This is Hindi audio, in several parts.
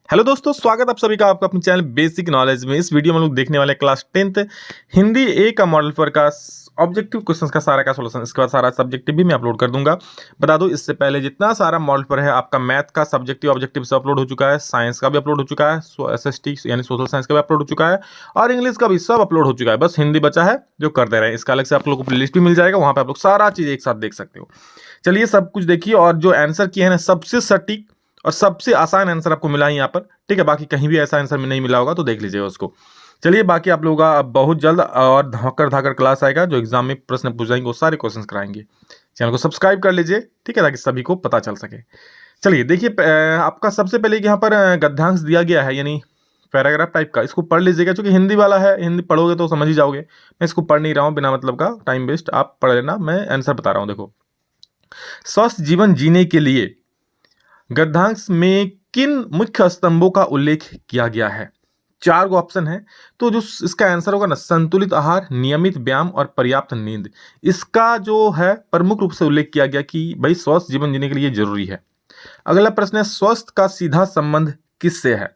हेलो दोस्तों, स्वागत आप सभी का आपका अपने चैनल बेसिक नॉलेज में। इस वीडियो में लोग देखने वाले क्लास 10th हिंदी ए का मॉडल पर का ऑब्जेक्टिव क्वेश्चंस का सारा का सॉल्यूशन, इसके बाद सारा सब्जेक्टिव भी मैं अपलोड कर दूंगा। बता दूं, इससे पहले जितना सारा मॉडल पर है आपका मैथ का सब्जेक्टिव ऑब्जेक्टिव से अपलोड हो चुका है, साइंस का भी अपलोड हो चुका है, SST यानी सोशल साइंस का भी अपलोड हो चुका है और इंग्लिश का भी सब अपलोड हो चुका है। बस हिंदी बचा है जो कर दे रहे हैं। इसका अलग से आप लोगों को लिस्ट भी मिल जाएगा, वहां पर आप लोग सारा चीज एक साथ देख सकते हो। चलिए सब कुछ देखिए, और जो आंसर किए हैं ना सबसे सटीक और सबसे आसान आंसर आपको मिला है यहाँ पर, ठीक है। बाकी कहीं भी ऐसा आंसर नहीं मिला होगा तो देख लीजिएगा उसको। चलिए, बाकी आप लोगों का अब बहुत जल्द और धमाकर धाकर क्लास आएगा जो एग्जाम में प्रश्न पूछ जाएंगे, वो सारे क्वेश्चन कराएंगे। चैनल को सब्सक्राइब कर लीजिए, ठीक है, ताकि सभी को पता चल सके। चलिए देखिए, आपका सबसे पहले यहाँ पर गद्यांश दिया गया है, यानी पैराग्राफ टाइप का। इसको पढ़ लीजिएगा, क्योंकि हिंदी वाला है, हिंदी पढ़ोगे तो समझ ही जाओगे। मैं इसको पढ़ नहीं रहा हूँ बिना मतलब का, टाइम वेस्ट, आप पढ़ लेना, मैं आंसर बता रहा हूँ। देखो, स्वस्थ जीवन जीने के लिए गद्यांश में किन मुख्य स्तंभों का उल्लेख किया गया है? 4 गो ऑप्शन है, तो जो इसका आंसर होगा ना, संतुलित आहार, नियमित व्यायाम और पर्याप्त नींद। इसका जो है प्रमुख रूप से उल्लेख किया गया कि भाई स्वस्थ जीवन जीने के लिए जरूरी है। अगला प्रश्न है, स्वस्थ का सीधा संबंध किससे है?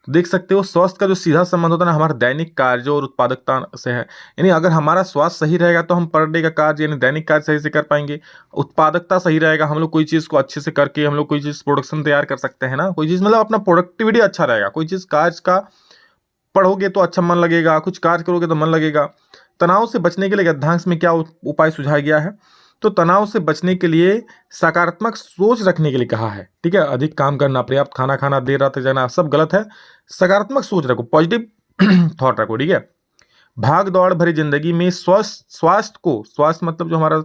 तो देख सकते हो, स्वास्थ्य का जो सीधा संबंध होता है ना, हमारे दैनिक कार्यों और उत्पादकता से है। यानी अगर हमारा स्वास्थ्य सही रहेगा तो हम पर डे का कार्य यानी दैनिक कार्य सही से कर पाएंगे। उत्पादकता सही रहेगा, हम लोग कोई चीज़ को अच्छे से करके हम लोग कोई चीज़ प्रोडक्शन तैयार कर सकते हैं ना, कोई चीज़ मतलब अपना प्रोडक्टिविटी अच्छा रहेगा। कोई चीज़ कार्य का पढ़ोगे तो अच्छा मन लगेगा, कुछ कार्य करोगे तो मन लगेगा। तनाव से बचने के लिए गद्यांश में क्या उपाय सुझाया गया है? तो तनाव से बचने के लिए सकारात्मक सोच रखने के लिए कहा है, ठीक है। अधिक काम करना, पर्याप्त खाना खाना, देर रात तक जाना, सब गलत है। सकारात्मक सोच रखो, पॉजिटिव थॉट रखो, ठीक है। भाग दौड़ भरी जिंदगी में स्वास्थ्य मतलब जो हमारा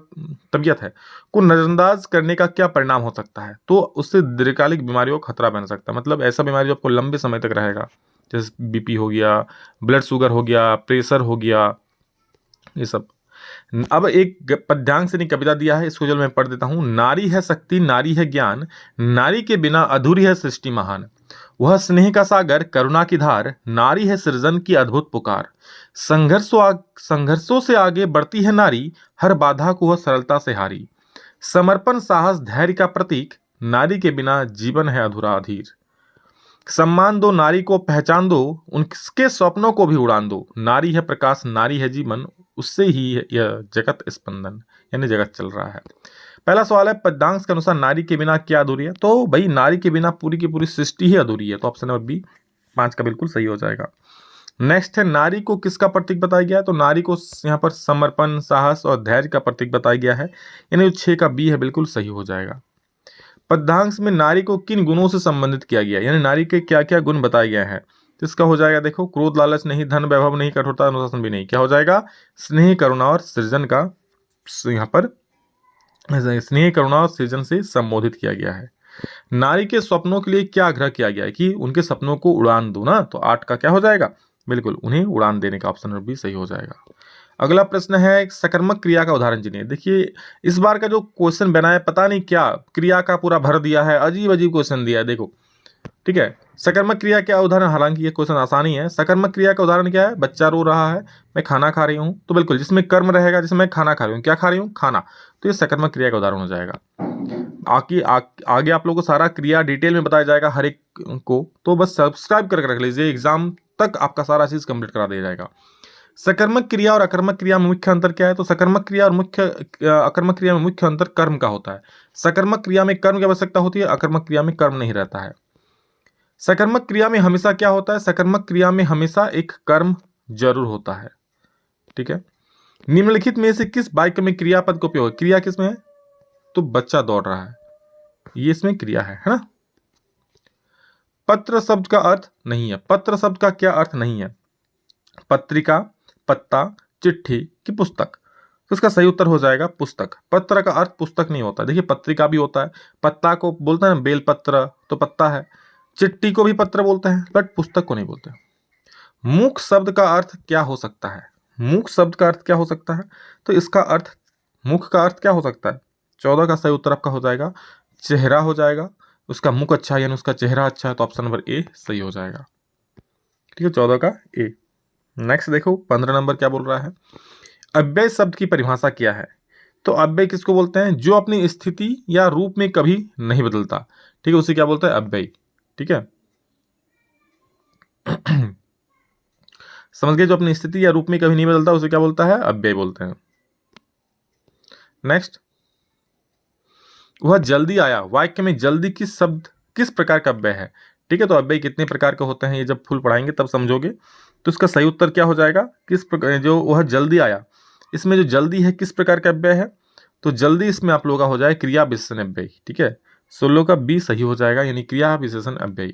तबीयत है को नजरअंदाज करने का क्या परिणाम हो सकता है? तो उससे दीर्घकालिक बीमारियों का खतरा बन सकता है। मतलब ऐसा बीमारी जो आपको लंबे समय तक रहेगा, जैसे बीपी हो गया, ब्लड शुगर हो गया, प्रेशर हो गया, ये सब। अब एक पद्यांश से कविता दिया है, इसको चलो मैं पढ़ देता हूं। नारी है शक्ति, नारी है ज्ञान, नारी के बिना अधूरी है सृष्टि महान। वह स्नेह का सागर, करुणा की धार, नारी है सृजन की अद्भुत पुकार। संघर्षों से आगे बढ़ती है नारी, हर बाधा को वह सरलता से हारी। समर्पण साहस धैर्य का प्रतीक, नारी के बिना जीवन है अधूरा अधीर। सम्मान दो नारी को, पहचान दो उनके सपनों को भी उड़ान दो। नारी है प्रकाश, नारी है जीवन, उससे ही यह जगत स्पंदन, यानी जगत चल रहा है। पहला सवाल है, पद्यांश के अनुसार नारी के बिना क्या अधूरी है? तो भाई नारी के बिना पूरी की पूरी सृष्टि ही अधूरी है। तो ऑप्शन नंबर बी 5 का बिल्कुल सही हो जाएगा। नेक्स्ट है, नारी को किसका प्रतीक बताया गया है? तो नारी को यहाँ पर समर्पण, साहस और धैर्य का प्रतीक बताया गया है, यानी जो 6 का बी है बिल्कुल सही हो जाएगा। पद्यांश में नारी को किन गुणों से संबंधित किया गया, यानी नारी के क्या क्या गुण बताए गए हैं? तो इसका हो जाएगा, देखो, क्रोध लालच नहीं, धन वैभव नहीं, कठोरता अनुशासन भी नहीं। क्या हो जाएगा? स्नेह करुणा और सृजन का यहाँ पर स्नेह करुणा और सृजन से संबोधित किया गया है। नारी के सपनों के लिए क्या आग्रह किया गया है कि उनके सपनों को उड़ान दो ना, तो 8 का क्या हो जाएगा? बिल्कुल उन्हें उड़ान देने का ऑप्शन भी सही हो जाएगा। अगला प्रश्न है, एक सकर्मक क्रिया का उदाहरण चुनिए। देखिए, इस बार का जो क्वेश्चन बना है, पता नहीं क्या क्रिया का पूरा भर दिया है, अजीब अजीब क्वेश्चन दिया है। देखो, ठीक है, सकर्मक क्रिया क्या उदाहरण, हालांकि ये क्वेश्चन आसानी है। सकर्मक क्रिया का उदाहरण क्या है? बच्चा रो रहा है, मैं खाना खा रही हूँ, तो बिल्कुल जिसमें कर्म रहेगा, जिसमें मैं खाना खा रही हूँ, क्या खा रही हूँ? खाना। तो ये सकर्मक क्रिया का उदाहरण हो जाएगा। आगे आप लोगों को सारा क्रिया डिटेल में बताया जाएगा हर एक को, तो बस सब्सक्राइब करके रख लीजिए, एग्जाम तक आपका सारा चीज कंप्लीट करा दिया जाएगा। सकर्मक क्रिया और अकर्मक क्रिया में मुख्य अंतर क्या है? तो सकर्मक क्रिया और अकर्मक क्रिया में मुख्य अंतर कर्म का होता है। सकर्मक क्रिया में कर्म की आवश्यकता होती है, अकर्मक क्रिया में कर्म नहीं रहता है। सकर्मक क्रिया में हमेशा क्या होता है? सकर्मक क्रिया में हमेशा एक कर्म जरूर होता है, ठीक है। निम्नलिखित में से किस वाक्य में क्रियापद का उपयोग? क्रिया किस में है? तो बच्चा दौड़ रहा है, ये इसमें क्रिया है ना। पत्र शब्द का अर्थ नहीं है। पत्र शब्द का क्या अर्थ नहीं है? पत्रिका, पत्ता, चिट्ठी की पुस्तक। तो इसका सही उत्तर हो जाएगा पुस्तक। पत्र का अर्थ पुस्तक नहीं होता। देखिए, पत्रिका भी होता है, पत्ता को बोलते हैं ना बेल पत्र, तो पत्ता है। चिट्ठी को भी पत्र बोलते हैं, बट पुस्तक को नहीं बोलते। मूक शब्द का अर्थ क्या हो सकता है? मूक शब्द का अर्थ क्या हो सकता है? तो इसका अर्थ, मुख का अर्थ क्या हो सकता है? 14 का सही उत्तर आपका हो जाएगा चेहरा हो जाएगा। उसका मुख अच्छा है यानी उसका चेहरा अच्छा है, तो ऑप्शन नंबर ए सही हो जाएगा, ठीक है, 14 का ए। नेक्स्ट देखो, 15 नंबर क्या बोल रहा है? अव्यय शब्द की परिभाषा क्या है? तो अव्यय किसको बोलते हैं? जो अपनी स्थिति या रूप में कभी नहीं बदलता, ठीक है, उसे क्या बोलते हैं? अव्यय, ठीक है। समझ गए। जो अपनी स्थिति या रूप में कभी नहीं बदलता उसे क्या बोलता है, अव्यय बोलते हैं। नेक्स्ट, वह जल्दी आया, वाक्य में जल्दी किस शब्द किस प्रकार का अव्यय है। ठीक है, तो अव्यय कितने प्रकार के होते हैं ये जब फुल पढ़ाएंगे तब समझोगे। तो इसका सही उत्तर क्या हो जाएगा, किस प्रकार, जो वह जल्दी आया, इसमें जो जल्दी है किस प्रकार का अव्यय है, तो जल्दी इसमें आप लोगों का हो जाए क्रिया विशेषण अव्यय। ठीक है, 16 का बी सही हो जाएगा, यानी क्रिया विशेषण अव्यय।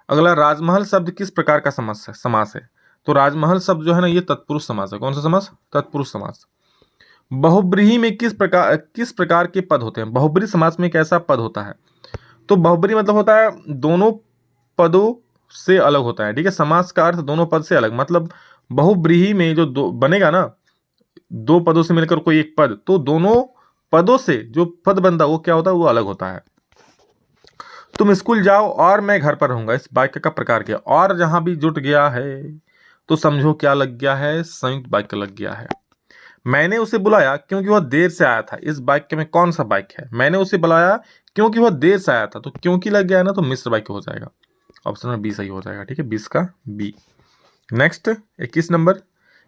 अगला, राजमहल शब्द किस प्रकार का समास है। तो राजमहल शब्द जो है ना ये तत्पुरुष समास है। कौन सा समास, तत्पुरुष समास। बहुब्रीहि में किस प्रकार के पद होते हैं। बहुब्रीहि समास में कैसा पद होता है, तो बहुब्रीहि मतलब होता है दोनों पदों से अलग होता है। ठीक है, समास का अर्थ दोनों पद से अलग, मतलब बहुब्रीहि में जो दो बनेगा ना, दो पदों से मिलकर कोई एक पद, तो दोनों पदों से जो पद बनता है वो क्या होता है, वो अलग होता है। तुम स्कूल जाओ और मैं घर पर रहूंगा, इस वाक्य का प्रकार क्या, और जहां भी जुट गया है तो समझो क्या लग गया है, संयुक्त वाक्य लग गया है। मैंने उसे बुलाया क्योंकि वह देर से आया था, इस वाक्य में कौन सा वाक्य है। मैंने उसे बुलाया क्योंकि वह देर से आया था, तो क्योंकि लग गया है ना, तो मिश्र वाक्य हो जाएगा। ऑप्शन में बी सही हो जाएगा। ठीक है, 20 का बी। नेक्स्ट 21 नंबर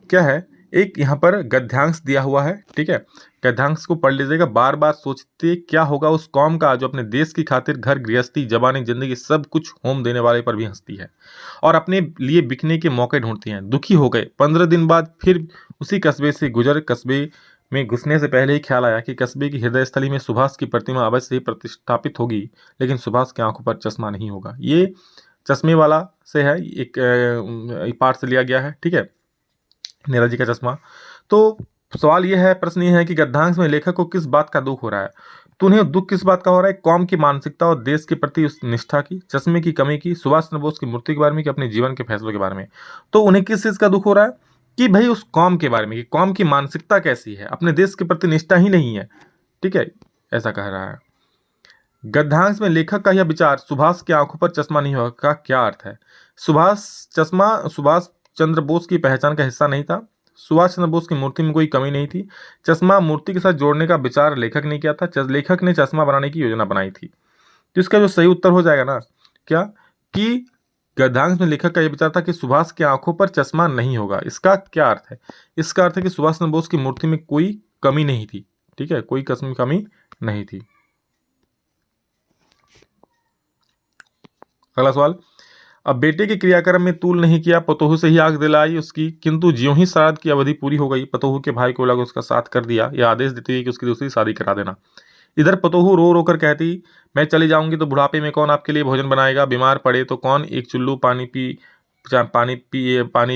क्या है, एक यहाँ पर गद्यांश दिया हुआ है। ठीक है, गद्यांश को पढ़ लीजिएगा। बार बार सोचते क्या होगा उस कौम का जो अपने देश की खातिर घर गृहस्थी जबानी जिंदगी सब कुछ होम देने वाले पर भी हंसती है और अपने लिए बिकने के मौके ढूंढती है। दुखी हो गए, 15 दिन बाद फिर उसी कस्बे से गुजर, कस्बे में घुसने से पहले ही ख्याल आया कि कस्बे की हृदय स्थली में सुभाष की प्रतिमा अवश्य ही प्रतिष्ठापित होगी, लेकिन सुभाष की आंखों पर चश्मा नहीं होगा। ये चश्मे वाला से है, एक पाठ से लिया गया है। ठीक है, नीरज जी का चश्मा। तो सवाल ये है, प्रश्न ये है कि गद्यांश में लेखक को किस बात का दुख हो रहा है। तो उन्हें दुख किस बात का हो रहा है, कौम की मानसिकता और देश के प्रति उस निष्ठा की, चश्मे की कमी की, सुभाष चंद्र बोस की मूर्ति के बारे में, कि अपने जीवन के फैसलों के बारे में। तो उन्हें किस चीज का दुख हो रहा है कि भाई उस कौम के बारे में, कि कौम की मानसिकता कैसी है, अपने देश के प्रति निष्ठा ही नहीं है। ठीक है, ऐसा कह रहा है। गद्यांश में लेखक का यह विचार सुभाष की आंखों पर चश्मा नहीं होगा का क्या अर्थ है। सुभाष चंद्र बोस की पहचान का हिस्सा नहीं था। सुभाष चंद्र बोस की मूर्ति में कोई कमी नहीं थी। चश्मा मूर्ति के साथ जोड़ने का विचार लेखक ने किया था। लेखक ने चश्मा बनाने की योजना बनाई थी। तो इसका जो सही उत्तर हो जाएगा ना, क्या, कि गद्यांश में लेखक का यह विचार था कि सुभाष की आंखों पर चश्मा नहीं होगा। इसका क्या अर्थ है, इसका अर्थ है कि सुभाष चंद्र बोस की मूर्ति में कोई कमी नहीं थी। ठीक है, कोई कमी नहीं थी। अगला सवाल, अब बेटे के क्रियाक्रम में तूल नहीं किया, पतोहू से ही आग दिलाई उसकी, किंतु ज्यों ही श्राद्ध की अवधि पूरी हो गई पतोहू के भाई को लगा उसका साथ कर दिया, यह आदेश देती है कि उसकी दूसरी शादी करा देना। इधर पतोहू रो रो कर कहती, मैं चली जाऊंगी तो बुढ़ापे में कौन आपके लिए भोजन बनाएगा, बीमार पड़े तो कौन एक चुल्लू पानी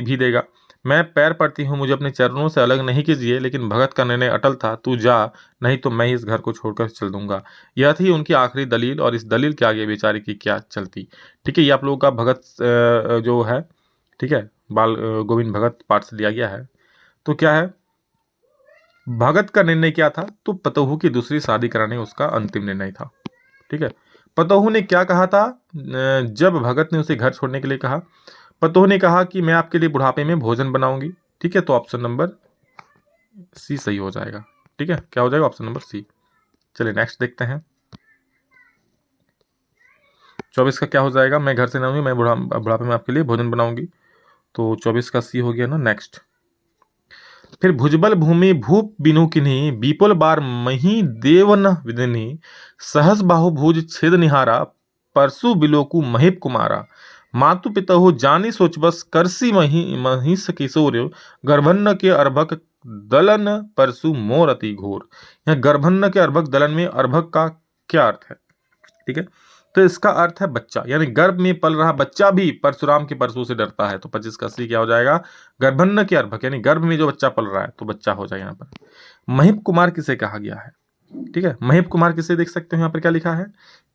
भी देगा। मैं पैर पड़ती हूँ, मुझे अपने चरणों से अलग नहीं कीजिए, लेकिन भगत का निर्णय अटल था, तू जा, नहीं तो मैं इस घर को छोड़कर चल दूंगा। यह थी उनकी आखिरी दलील, और इस दलील के आगे बेचारे की क्या चलती। ठीक है, ये आप लोगों का भगत जो है, ठीक है, बाल गोविंद भगत पाठ से लिया गया है। तो क्या है, भगत का निर्णय क्या था, तो पतोहू की दूसरी शादी कराने उसका अंतिम निर्णय था। ठीक है, पतोहू ने क्या कहा था जब भगत ने उसे घर छोड़ने के लिए कहा, पतोहू ने कहा कि मैं आपके लिए बुढ़ापे में भोजन बनाऊंगी। ठीक है, तो ऑप्शन नंबर सी सही हो जाएगा। ठीक है, क्या हो जाएगा, ऑप्शन नंबर सी। चलिए नेक्स्ट देखते हैं। 24 का क्या हो जाएगा, मैं घर से ना आऊंगी, मैं बुढ़ापे में आपके लिए भोजन बनाऊंगी। तो 24 का सी हो गया ना। नेक्स्ट, फिर भुजबल भूमि भूप बिनु किन्हीं, बीपुल बार मही देवन विदिनी, सहस बाहुभुज छेद निहारा, परसु बिलोकु महिप कुमारा, मातु पितहु जानी सोच बस, करसी महिष किशोर, गर्भन्न के अर्भक दलन परसु मोर अति घोर। यह गर्भन्न के अर्भक दलन में अर्भक का क्या अर्थ है। ठीक है, तो इसका अर्थ है बच्चा, यानी गर्भ में पल रहा बच्चा भी परशुराम के परसों से डरता है। तो 25 का सी क्या हो जाएगा, गर्भन्न के अर्भक, यानी गर्भ में जो बच्चा पल रहा है, तो बच्चा हो जाएगा यहाँ पर। महिप कुमार किसे कहा गया है। ठीक है, महिप कुमार किसे देख सकते हो, यहाँ पर क्या लिखा है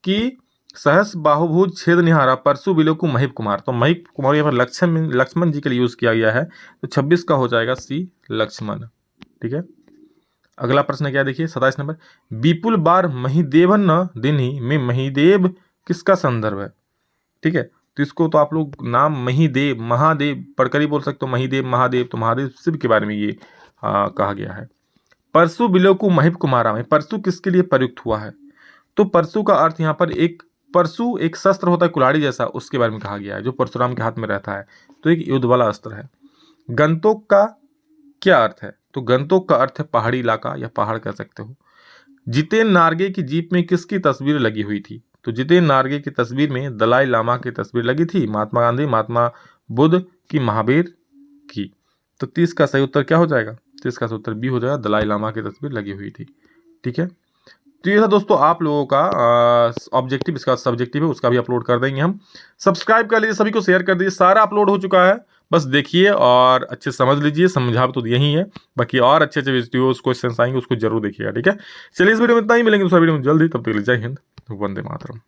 कि सहस बाहुभुज छेद निहारा परसु बिलोकु महिप कुमार। तो महिप कुमार यहाँ पर लक्ष्मण जी के लिए यूज किया गया है। तो 26 का हो जाएगा सी लक्ष्मण। ठीक है, अगला प्रश्न क्या देखिए 27 नंबर, विपुल बार महिदेवन न दिनी में महिदेव किसका संदर्भ है। ठीक है, तो इसको तो आप लोग नाम महिदेव महादेव पढ़कर ही बोल सकते हो, महिदेव महादेव, तो महादेव शिव के बारे में ये कहा गया है। परसु बिलोकु महिप कुमारा में परसु किसके लिए प्रयुक्त हुआ है। तो परसु का अर्थ यहाँ पर परसु एक शस्त्र होता है कुल्हाड़ी जैसा, उसके बारे में कहा गया है, जो परशुराम के हाथ में रहता है। तो एक युद्ध वाला अस्त्र है। गंतोक का क्या अर्थ है? तो गंतोक का अर्थ है पहाड़ी इलाका या पहाड़ कह सकते हो। जितेन नार्गे की जीप में किसकी तस्वीर लगी हुई थी? तो जितेन नार्गे की तस्वीर में दलाई लामा की तस्वीर लगी थी, महात्मा गांधी, महात्मा बुद्ध की, महावीर की। तो 30 का सही उत्तर क्या हो जाएगा? 30 का सही उत्तर बी हो जाएगा, दलाई लामा की तस्वीर लगी हुई थी। ठीक है, तो ये था दोस्तों आप लोगों का ऑब्जेक्टिव, इसका सब्जेक्टिव है उसका भी अपलोड कर देंगे हम। सब्सक्राइब कर लीजिए, सभी को शेयर कर दीजिए, सारा अपलोड हो चुका है, बस देखिए और अच्छे से समझ लीजिए। समझा तो यही है, बाकी और अच्छे अच्छे वीडियोस क्वेश्चन आएंगे उसको जरूर देखिएगा। ठीक है, चलिए इस वीडियो में इतना ही, मिलेंगे दूसरा वीडियो में जल्दी, तब तक के लिए जय हिंद, वंदे मातरम।